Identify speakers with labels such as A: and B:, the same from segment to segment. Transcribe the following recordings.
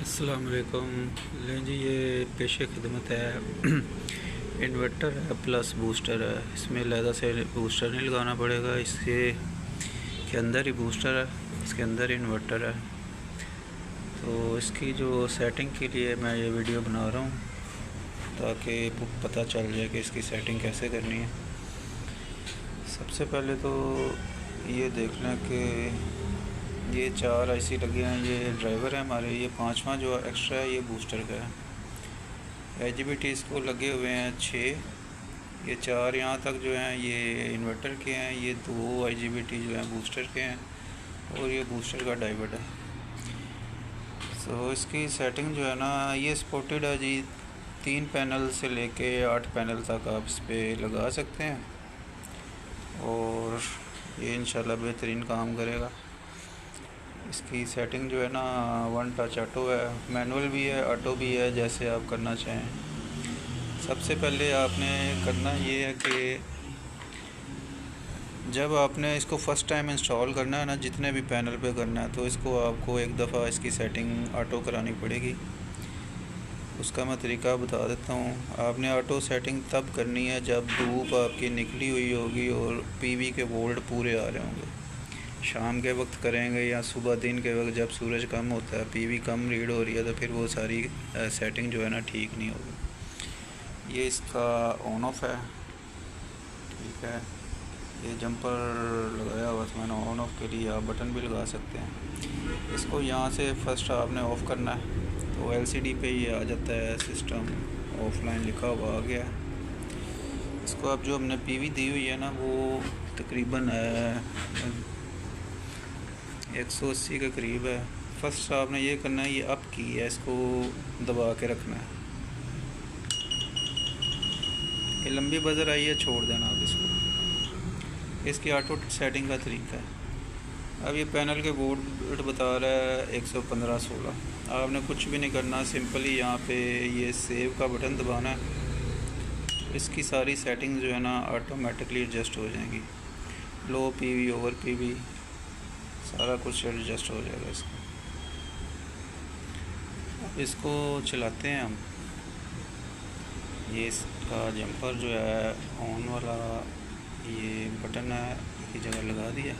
A: अस्सलाम वालेकुम। लें जी, ये पेश खिदमत है। इन्वर्टर है प्लस बूस्टर है। इसमें लहदा से बूस्टर नहीं लगाना पड़ेगा, इसके के अंदर ही बूस्टर है, इसके अंदर ही इन्वर्टर है। तो इसकी जो सेटिंग के लिए मैं ये वीडियो बना रहा हूँ ताकि पता चल जाए कि इसकी सेटिंग कैसे करनी है। सबसे पहले तो ये देख लें कि ये 4 IC लगे हैं, ये ड्राइवर है हमारे। ये 5वां जो एक्स्ट्रा है ये बूस्टर का है। IGBT इसको लगे हुए हैं 6। ये 4 यहाँ तक जो हैं ये इन्वर्टर के हैं, ये 2 IGBT जो हैं बूस्टर के हैं और ये बूस्टर का डायोड है। इसकी सेटिंग जो है ना, ये सपोर्टेड है जी। 3 पैनल से लेके 8 पैनल तक आप इस पर लगा सकते हैं और ये इंशाल्लाह बेहतरीन काम करेगा। इसकी सेटिंग जो है ना, 1 टच ऑटो है, मैनुअल भी है, ऑटो भी है, जैसे आप करना चाहें। सबसे पहले आपने करना ये है कि जब आपने इसको फ़र्स्ट टाइम इंस्टॉल करना है ना, जितने भी पैनल पे करना है, तो इसको आपको एक दफ़ा इसकी सेटिंग ऑटो करानी पड़ेगी। उसका मैं तरीका बता देता हूँ। आपने ऑटो सेटिंग तब करनी है जब धूप आपकी निकली हुई होगी और PV के वोल्ट पूरे आ रहे होंगे। शाम के वक्त करेंगे या सुबह दिन के वक्त जब सूरज कम होता है, PV कम रीड हो रही है, तो फिर वो सारी सेटिंग जो है ना ठीक नहीं होगी। ये इसका ऑन ऑफ है, ठीक है। ये जंपर लगाया हुआ था मैंने ऑन ऑफ के लिए, आप बटन भी लगा सकते हैं। इसको यहाँ से फर्स्ट आपने ऑफ़ करना है, तो LCD पे ये आ जाता है सिस्टम ऑफलाइन लिखा हुआ आ गया है। इसको अब जो हमने PV दी हुई है ना, वो तकरीबन 180 के करीब है। फर्स्ट आपने ये करना है, ये अप की है, इसको दबा के रखना है। ये लंबी बजर आई है, छोड़ देना आप इसको। इसकी ऑटो सेटिंग का तरीका है। अब ये पैनल के वोल्ट बता रहा है 115/16। आपने कुछ भी नहीं करना, सिंपली यहाँ पे ये सेव का बटन दबाना है। इसकी सारी सेटिंग जो है ना ऑटोमेटिकली एडजस्ट हो जाएंगी। लो PV, ओवर PV, सारा कुछ एडजस्ट हो जाएगा इसका। अब इसको चलाते हैं हम। ये इसका जंपर जो है ऑन वाला, ये बटन है की जगह लगा दिया।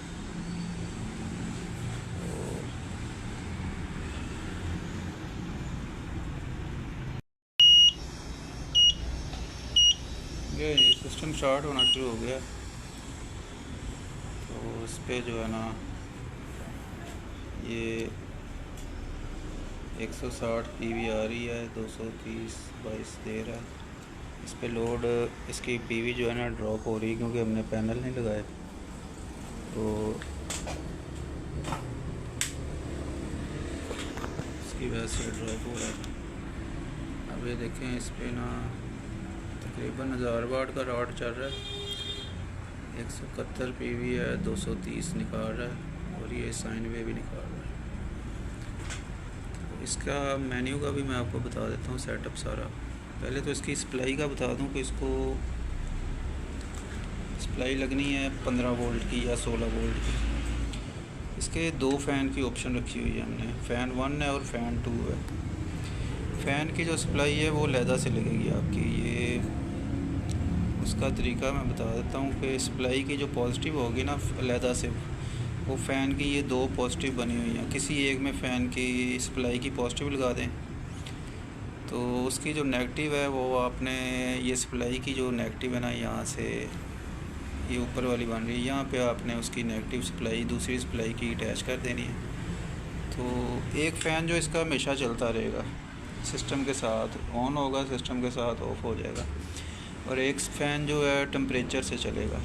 A: ये सिस्टम स्टार्ट होना शुरू हो गया। तो इस पर जो है ना, ये 160 PV आ रही है, 230/22 दे रहा है। इस पे लोड इसकी PV जो है ना ड्रॉप हो रही है, क्योंकि हमने पैनल नहीं लगाए, तो इसकी वजह से ड्रॉप हो रहा है। अब ये देखें, इस पे ना तकरीबन 1000 वाट का रॉड चल रहा है। 171 PV है, 230 निकाल रहा है और ये साइन वेव भी निकाल रहा है। तो इसका मेन्यू का भी मैं आपको बता देता हूँ सेटअप सारा। पहले तो इसकी सप्लाई का बता दूं कि इसको सप्लाई लगनी है 15 वोल्ट की या 16 वोल्ट की। इसके 2 फ़ैन की ऑप्शन रखी हुई है हमने, फ़ैन 1 है और फ़ैन 2 है। फ़ैन की जो सप्लाई है वो लहदा से लगेगी आपकी। ये उसका तरीका मैं बता देता हूँ कि सप्लाई की जो पॉजिटिव होगी ना लहदा से, वो फ़ैन की ये 2 पॉजिटिव बनी हुई हैं। किसी एक में फ़ैन की सप्लाई की पॉजिटिव लगा दें, तो उसकी जो नेगेटिव है वो आपने, ये सप्लाई की जो नेगेटिव है ना, यहाँ से ये ऊपर वाली बन रही है, यहाँ पे आपने उसकी नेगेटिव सप्लाई दूसरी सप्लाई की अटैच कर देनी है। तो एक फ़ैन जो इसका हमेशा चलता रहेगा, सिस्टम के साथ ऑन होगा, सिस्टम के साथ ऑफ हो जाएगा। और एक फ़ैन जो है टेम्परेचर से चलेगा,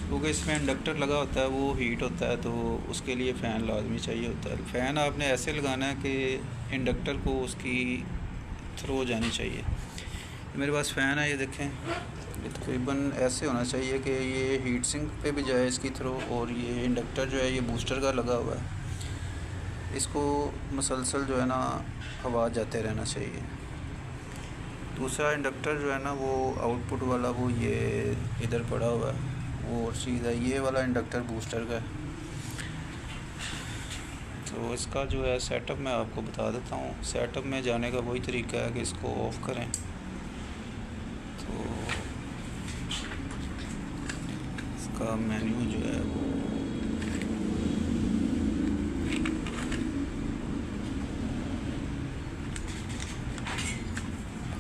A: क्योंकि इसमें इंडक्टर लगा होता है, वो हीट होता है, तो उसके लिए फ़ैन लाजमी चाहिए होता है। फ़ैन आपने ऐसे लगाना है कि इंडक्टर को उसकी थ्रो जानी चाहिए। मेरे पास फ़ैन है, ये देखें, ये तकरीबन ऐसे होना चाहिए कि ये हीट सिंक पे भी जाए इसकी थ्रो, और ये इंडक्टर जो है ये बूस्टर का लगा हुआ है, इसको मुसलसल जो है ना आवाज़ जाते रहना चाहिए। दूसरा इंडक्टर जो है ना वो आउटपुट वाला, वो ये इधर पड़ा हुआ है, वो और चीज़ है। ये वाला इंडक्टर बूस्टर का है। तो इसका जो है सेटअप मैं आपको बता देता हूँ। सेटअप में जाने का वही तरीका है कि इसको ऑफ़ करें, तो इसका मेन्यू जो है वो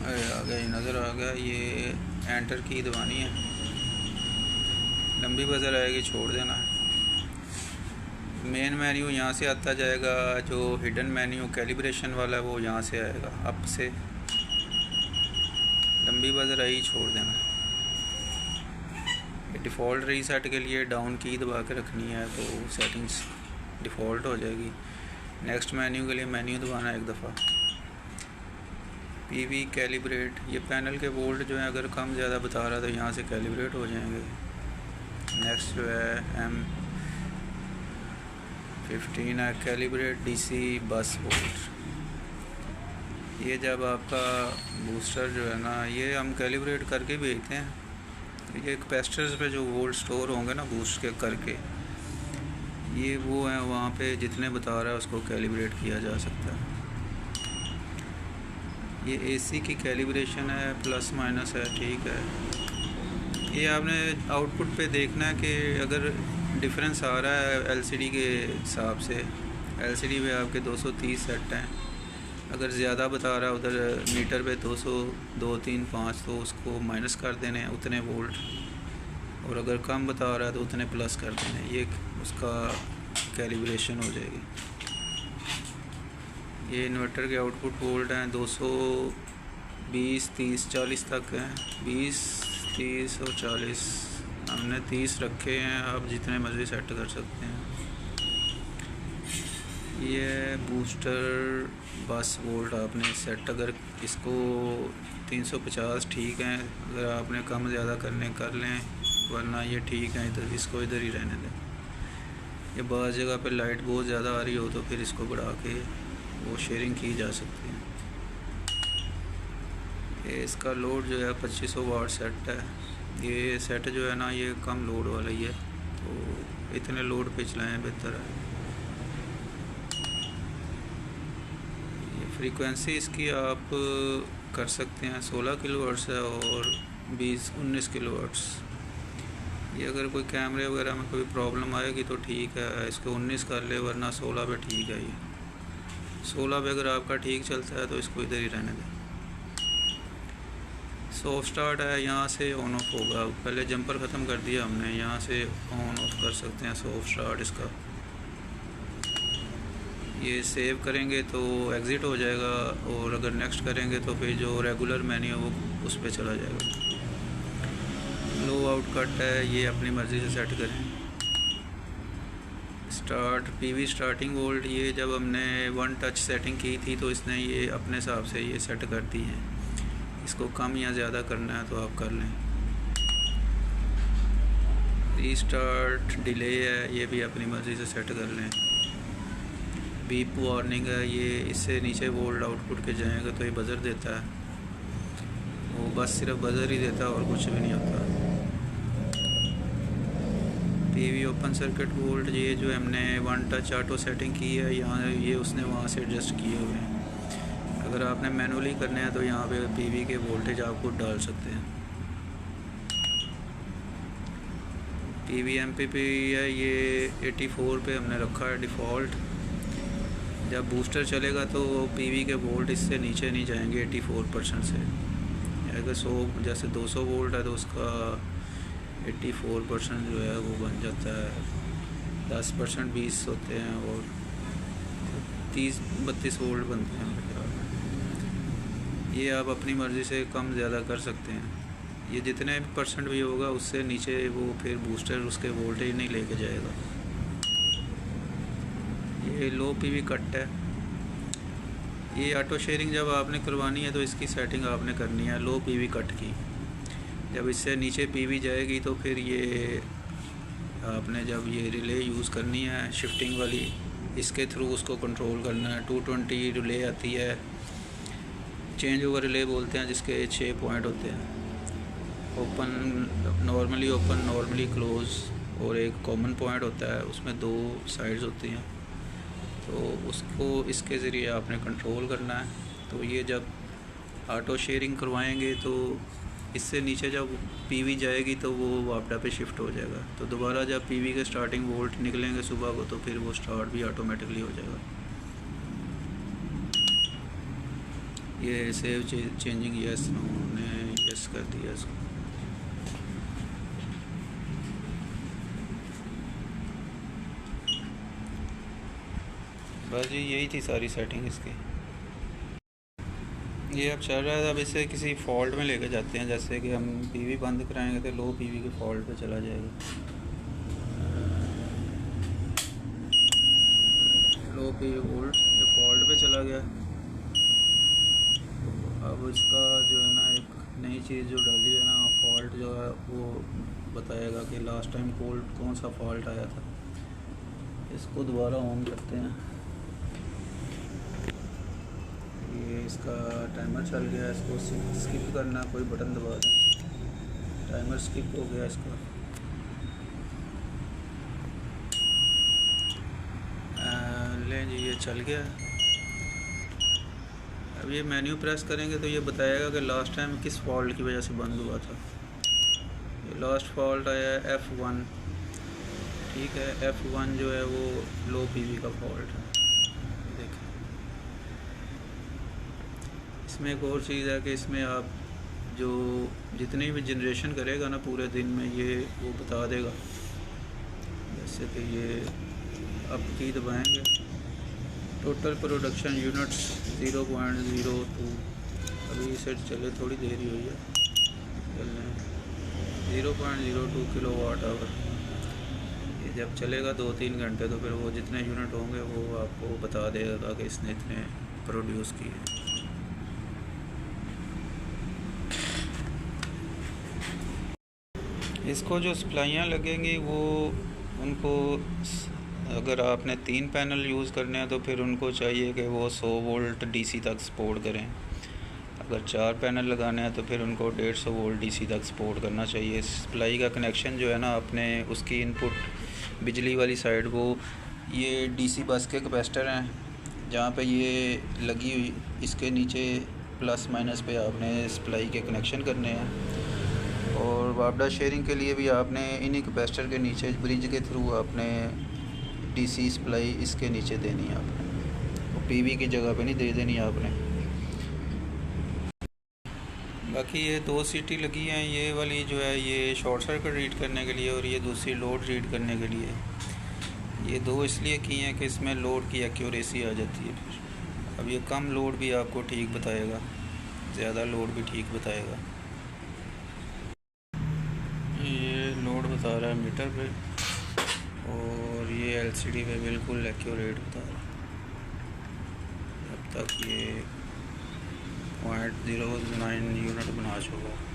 A: आ गया, नज़र आ गया। ये एंटर की दबानी है, लंबी बजर आएगी छोड़ देना है। मेन मेन्यू यहाँ से आता जाएगा, जो हिडन मेन्यू कैलिब्रेशन वाला है वो यहाँ से आएगा, अप से। लंबी बजर आई छोड़ देना। ये डिफ़ॉल्ट रीसेट के लिए डाउन की दबा के रखनी है तो सेटिंग्स डिफ़ॉल्ट हो जाएगी। नेक्स्ट मेन्यू के लिए मेन्यू दबाना एक दफ़ा। पीवी कैलिब्रेट, ये पैनल के वोल्ट जो है अगर कम ज़्यादा बता रहा है तो यहाँ से कैलिब्रेट हो जाएंगे। नेक्स्ट जो है M15 है, कैलिब्रेट डीसी बस वोल्ट। ये जब आपका बूस्टर जो है ना, ये हम कैलिब्रेट करके भेजते हैं। ये कैपेसिटर्स पे जो वोल्ट स्टोर होंगे ना बूस्ट के करके, ये वो है, वहाँ पे जितने बता रहा है उसको कैलिब्रेट किया जा सकता है। ये एसी की कैलिब्रेशन है, प्लस माइनस है, ठीक है। ये आपने आउटपुट पे देखना है कि अगर डिफरेंस आ रहा है एलसीडी के हिसाब से। एलसीडी पे आपके 230 सेट हैं, अगर ज़्यादा बता रहा है उधर मीटर पे 200, 2, 3, 5 तो उसको माइनस कर देने हैं उतने वोल्ट, और अगर कम बता रहा है तो उतने प्लस कर देने, ये उसका कैलिब्रेशन हो जाएगी। ये इन्वर्टर के आउटपुट वोल्ट हैं 220, 30, 40 तक हैं। 20, 30 और 40, हमने 30 रखे हैं, आप जितने मर्ज़ी सेट कर सकते हैं। ये बूस्टर बस वोल्ट आपने सेट, अगर इसको 350 ठीक है, अगर आपने कम ज़्यादा करने कर लें, वरना ये ठीक है, इधर इसको इधर ही रहने दें। ये बाज़ जगह पे लाइट बहुत ज़्यादा आ रही हो तो फिर इसको बढ़ा के वो शेयरिंग की जा सकती है। ये इसका लोड जो है 2500 वाट सेट है। ये सेट जो है ना, ये कम लोड वाला ही है, तो इतने लोड पे चलाएं बेहतर है। ये फ्रीक्वेंसी इसकी आप कर सकते हैं 16 किलोहर्ट्ज़ है और 19 किलोहर्ट्ज़। ये अगर कोई कैमरे वगैरह में कोई प्रॉब्लम आएगी तो ठीक है, इसको 19 कर ले, वरना 16 पे ठीक है। ये 16 पे अगर आपका ठीक चलता है तो इसको इधर ही रहने दें। सॉफ्ट स्टार्ट है, यहाँ से ऑन ऑफ होगा। पहले जंपर ख़त्म कर दिया हमने, यहाँ से ऑन ऑफ कर सकते हैं सॉफ्ट स्टार्ट इसका। ये सेव करेंगे तो एग्ज़िट हो जाएगा, और अगर नेक्स्ट करेंगे तो फिर जो रेगुलर मेन्यू है वो उस पर चला जाएगा। लो आउट कट है, ये अपनी मर्ज़ी से सेट करें। स्टार्ट पीवी स्टार्टिंग वोल्ट, ये जब हमने वन टच सेटिंग की थी तो इसने ये अपने हिसाब से ये सेट कर दी है। इसको कम या ज़्यादा करना है तो आप कर लें। रीस्टार्ट डिले है, ये भी अपनी मर्ज़ी से सेट कर लें। बीप वार्निंग है, ये इससे नीचे वोल्ट आउटपुट के जाएगा तो ये बज़र देता है, वो बस सिर्फ बज़र ही देता है और कुछ भी नहीं होता। पीवी ओपन सर्किट वोल्ट, ये जो हमने वन टच ऑटो सेटिंग की है, यहाँ ये उसने वहाँ से एडजस्ट किए हुए हैं। अगर आपने मैनुअली करने हैं तो यहाँ पे पीवी के वोल्टेज आप खुद डाल सकते हैं। पीवी एमपीपी है, ये 84 पे हमने रखा है डिफ़ॉल्ट। जब बूस्टर चलेगा तो पीवी के वोल्ट इससे नीचे नहीं जाएंगे 84% से। अगर 100 जैसे 200 वोल्ट है तो उसका 84% जो है वो बन जाता है 10%, 20 होते हैं और 30-32 वोल्ट बनते हैं मेरे ख्याल में। ये आप अपनी मर्ज़ी से कम ज़्यादा कर सकते हैं। ये जितने % भी होगा उससे नीचे वो फिर बूस्टर उसके वोल्टेज नहीं लेके जाएगा। ये लो पीवी कट है। ये ऑटो शेयरिंग जब आपने करवानी है तो इसकी सेटिंग आपने करनी है लो पीवी कट की। जब इससे नीचे पीवी जाएगी तो फिर ये आपने जब ये रिले यूज़ करनी है शिफ्टिंग वाली, इसके थ्रू उसको कंट्रोल करना है। 220 रिले आती है, चेंज ओवर रिले बोलते हैं, जिसके 6 पॉइंट होते हैं। ओपन नॉर्मली क्लोज़, और एक कॉमन पॉइंट होता है, उसमें 2 साइड्स होती हैं। तो उसको इसके ज़रिए आपने कंट्रोल करना है। तो ये जब ऑटो शेयरिंग करवाएंगे तो इससे नीचे जब पीवी जाएगी तो वो वापडा पे शिफ्ट हो जाएगा। तो दोबारा जब पीवी के स्टार्टिंग वोल्ट निकलेंगे सुबह को तो फिर वो स्टार्ट भी ऑटोमेटिकली हो जाएगा। ये सेव चेंजिंग यस ने यस कर दिया इसको। बस जी यही थी सारी सेटिंग इसकी। ये अब चल रहा है। अब इसे किसी फॉल्ट में लेके जाते हैं, जैसे कि हम पीवी बंद कराएंगे तो लो पीवी के फॉल्ट पे चला जाएगा। लो पीवी वोल्ट ये फॉल्ट पे चला गया। अब इसका जो है ना एक नई चीज़ जो डाली है ना, फॉल्ट जो है वो बताएगा कि लास्ट टाइम कौन सा फॉल्ट आया था। इसको दोबारा ऑन करते हैं। ये इसका टाइमर चल गया, इसको स्किप करना, कोई बटन दबा दें। टाइमर स्किप हो गया इसका। लें जी ये चल गया। अब ये मेन्यू प्रेस करेंगे तो ये बताएगा कि लास्ट टाइम किस फॉल्ट की वजह से बंद हुआ था। ये लास्ट फॉल्ट आया है F1। ठीक है, F1 जो है वो लो पीवी का फॉल्ट है। देखें इसमें एक और चीज़ है कि इसमें आप जो जितनी भी जनरेशन करेगा ना पूरे दिन में ये वो बता देगा। जैसे कि ये अब की दबाएंगे, टोटल प्रोडक्शन यूनिट्स 0.02। अभी इसे चले थोड़ी देर ही हुई है चलने, 0.02 किलोवाट आवर। ये जब चलेगा 2-3 घंटे तो फिर वो जितने यूनिट होंगे वो आपको बता देगा कि इसने इतने प्रोड्यूस किए। इसको जो सप्लाइयाँ लगेंगी वो उनको, अगर आपने 3 पैनल यूज़ करने हैं तो फिर उनको चाहिए कि वो 100 वोल्ट डीसी तक सपोर्ट करें। अगर 4 पैनल लगाने हैं तो फिर उनको 150 वोल्ट डीसी तक सपोर्ट करना चाहिए। सप्लाई का कनेक्शन जो है ना आपने उसकी इनपुट बिजली वाली साइड वो ये डीसी बस के कैपेसिटर हैं जहाँ पे ये लगी हुई, इसके नीचे प्लस माइनस पे आपने सप्लाई के कनेक्शन करने हैं। और वापडा शेयरिंग के लिए भी आपने इन्हीं कैपेसिटर के नीचे ब्रिज के थ्रू आपने डीसी सप्लाई इसके नीचे देनी है आपने, वो पीवी की जगह पे नहीं दे देनी आपने। बाकी ये 2 सीटी लगी हैं, ये वाली जो है ये शॉर्ट सर्किट रीड करने के लिए और ये दूसरी लोड रीड करने के लिए। ये 2 इसलिए की हैं कि इसमें लोड की एक्यूरेसी आ जाती है। फिर अब ये कम लोड भी आपको ठीक बताएगा, ज़्यादा लोड भी ठीक बताएगा। ये लोड बता रहा है मीटर पे और ये एलसीडी पे बिल्कुल एक्यूरेट बता रहा है। अब तक ये 0.09 यूनिट बना चुका है।